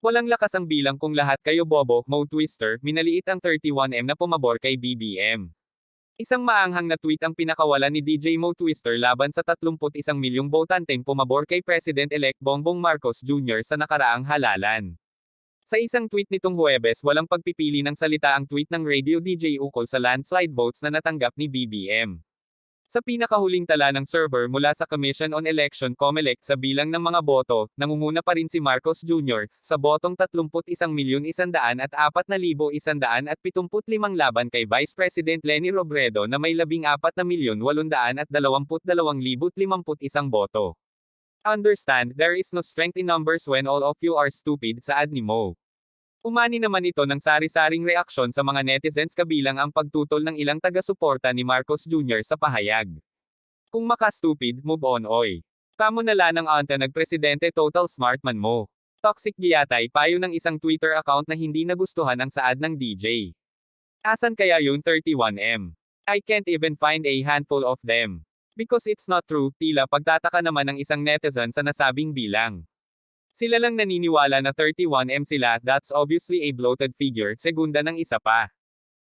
Walang lakas ang bilang kung lahat kayo Bobo, Mo Twister, minaliit ang 31M na pumabor kay BBM. Isang maanghang na tweet ang pinakawala ni DJ Mo Twister laban sa 31 milyong botanteng pumabor kay President-elect Bongbong Marcos Jr. sa nakaraang halalan. Sa isang tweet nitong Huwebes walang pagpipili ng salita ang tweet ng radio DJ ukol sa landslide votes na natanggap ni BBM. Sa pinakahuling tala ng server mula sa Commission on Election COMELEC sa bilang ng mga boto, nangunguna pa rin si Marcos Jr. sa botong 31,104,175 laban kay Vice President Leni Robredo na may 14,822,051 boto. Understand, there is no strength in numbers when all of you are stupid, saad ni Mo. Umani naman ito ng sari-saring reaksyon sa mga netizens kabilang ang pagtutol ng ilang taga-suporta ni Marcos Jr. sa pahayag. Kung maka-stupid, move on oy. Kamo na lang ang anta nagpresidente total smart man mo. Toxic giyatay payo ng isang Twitter account na hindi nagustuhan ang saad ng DJ. Asan kaya yung 31M? I can't even find a handful of them. Because it's not true, tila pagtataka naman ng isang netizen sa nasabing bilang. Sila lang naniniwala na 31M sila, that's obviously a bloated figure, segunda ng isa pa.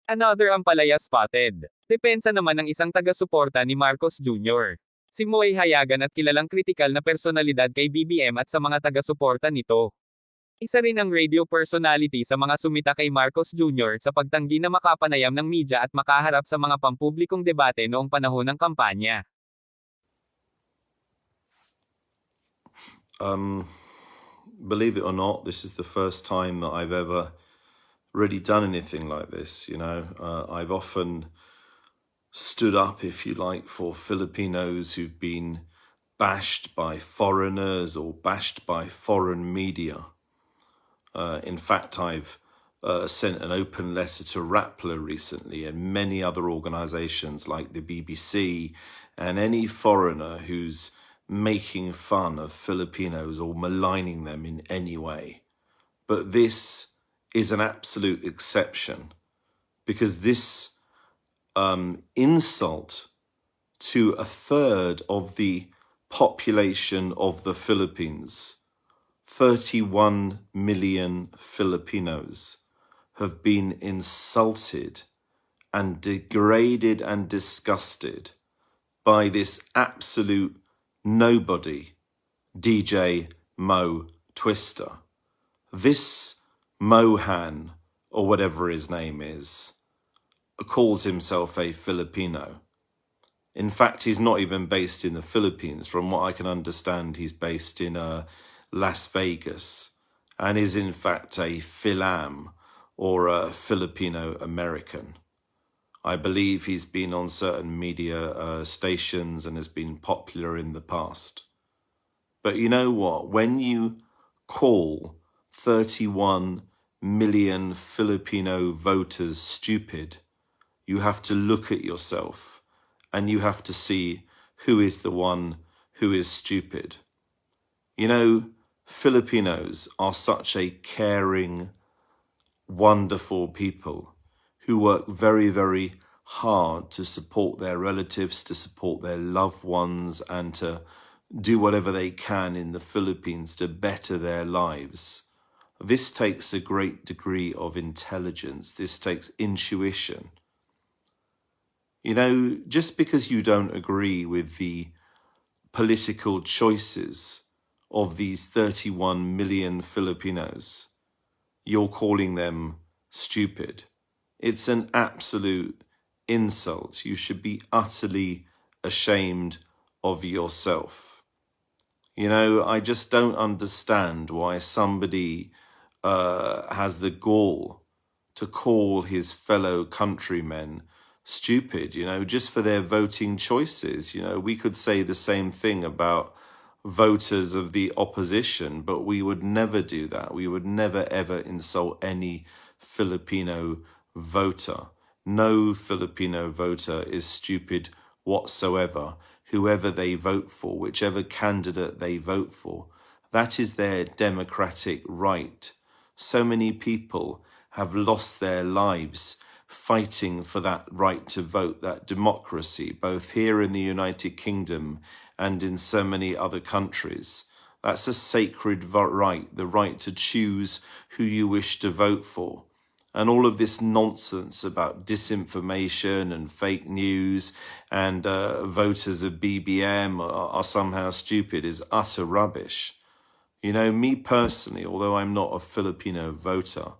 Another ang palaya spotted. Depensa naman ng isang taga-suporta ni Marcos Jr. Si Mo ay hayagan at kilalang kritikal na personalidad kay BBM at sa mga taga-suporta nito. Isa rin ang radio personality sa mga sumita kay Marcos Jr. sa pagtanggi na makapanayam ng media at makaharap sa mga pampublikong debate noong panahon ng kampanya. Believe it or not, this is the first time that I've ever really done anything like this. I've often stood up, if you like, for Filipinos who've been bashed by foreigners or bashed by foreign media. In fact, I've sent an open letter to Rappler recently and many other organizations like the BBC and any foreigner who's making fun of Filipinos or maligning them in any way. But this is an absolute exception because this insult to a third of the population of the Philippines, 31 million Filipinos, have been insulted and degraded and disgusted by this absolute nobody, DJ Mo Twister. This Mohan, or whatever his name is, calls himself a Filipino. In fact, he's not even based in the Philippines. From what I can understand, he's based in Las Vegas and is in fact a Filam or a Filipino American. I believe he's been on certain media stations and has been popular in the past. But you know what? When you call 31 million Filipino voters stupid, you have to look at yourself and you have to see who is the one who is stupid. Filipinos are such a caring, wonderful people who work very, very hard to support their relatives, to support their loved ones, and to do whatever they can in the Philippines to better their lives. This takes a great degree of intelligence. This takes intuition. Just because you don't agree with the political choices of these 31 million Filipinos, you're calling them stupid. It's an absolute insult. You should be utterly ashamed of yourself. I just don't understand why somebody has the gall to call his fellow countrymen stupid, just for their voting choices. We could say the same thing about voters of the opposition, but we would never do that. We would never ever insult any Filipino voter. No Filipino voter is stupid whatsoever. Whoever they vote for, whichever candidate they vote for, that is their democratic right. So many people have lost their lives fighting for that right to vote, that democracy, both here in the United Kingdom and in so many other countries. That's a sacred right, the right to choose who you wish to vote for. And all of this nonsense about disinformation and fake news and voters of BBM are somehow stupid is utter rubbish. You know, me personally, although I'm not a Filipino voter,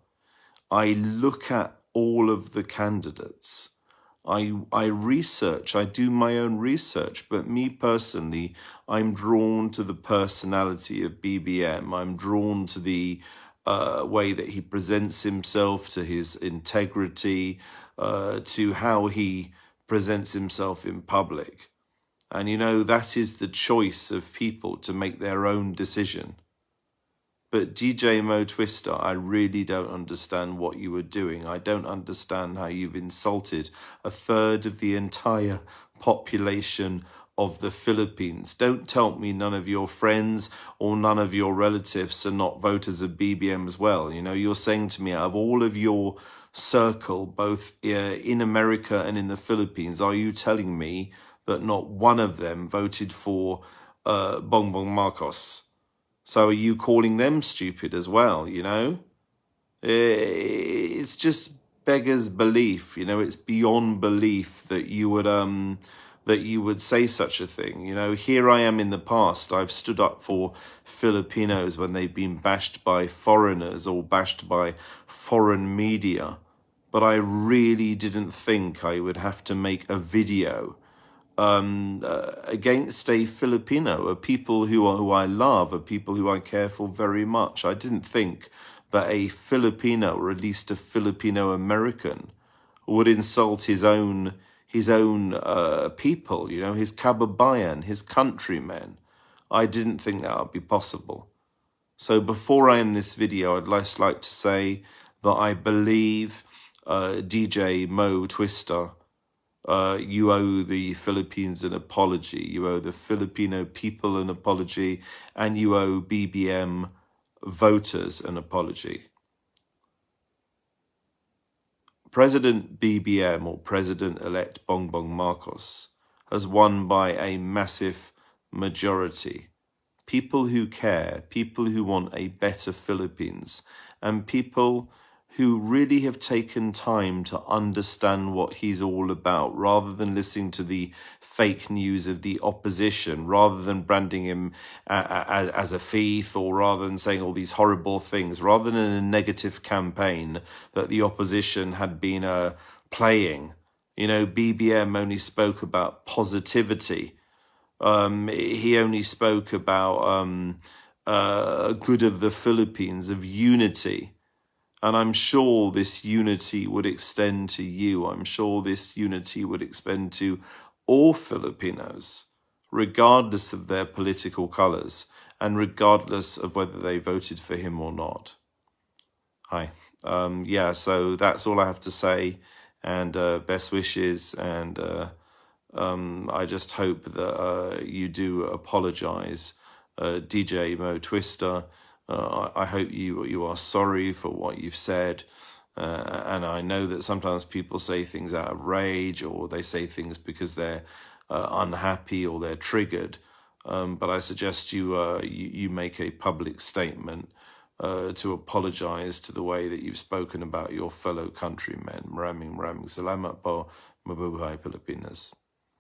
I look at all of the candidates. I research, I do my own research, but me personally, I'm drawn to the personality of BBM. I'm drawn to the way that he presents himself, to his integrity, to how he presents himself in public. And you know, that is the choice of people to make their own decision. But DJ Mo Twister, I really don't understand what you were doing. I don't understand how you've insulted a third of the entire population of the Philippines. Don't tell me none of your friends or none of your relatives are not voters of BBM as well. You know, you're saying to me, out of all of your circle, both in America and in the Philippines, are you telling me that not one of them voted for Bongbong Marcos? So are you calling them stupid as well, you know? It's just beggars belief, you know, it's beyond belief that you would say such a thing. You know, here I am in the past, I've stood up for Filipinos when they've been bashed by foreigners or bashed by foreign media. But I really didn't think I would have to make a video against a Filipino, a people who I love, a people who I care for very much. I didn't think that a Filipino, or at least a Filipino American, would insult his own people, you know, his kababayan, his countrymen. I didn't think that would be possible. So before I end this video, I'd just like to say that I believe DJ Mo Twister, you owe the Philippines an apology. You owe the Filipino people an apology, and you owe BBM voters an apology. President BBM, or President-elect Bongbong Marcos, has won by a massive majority. People who care, people who want a better Philippines, and people who really have taken time to understand what he's all about, rather than listening to the fake news of the opposition, rather than branding him as a thief, or rather than saying all these horrible things, rather than a negative campaign that the opposition had been playing. You know, BBM only spoke about positivity. He only spoke about good of the Philippines, of unity. And I'm sure this unity would extend to you. I'm sure this unity would extend to all Filipinos, regardless of their political colours and regardless of whether they voted for him or not. Hi. Yeah, so that's all I have to say. And best wishes. And I just hope that you do apologise, DJ Mo Twister. I hope you are sorry for what you've said. And I know that sometimes people say things out of rage, or they say things because they're unhappy or they're triggered. But I suggest you make a public statement to apologise to the way that you've spoken about your fellow countrymen. Maraming salamat po, mabuhay Pilipinas.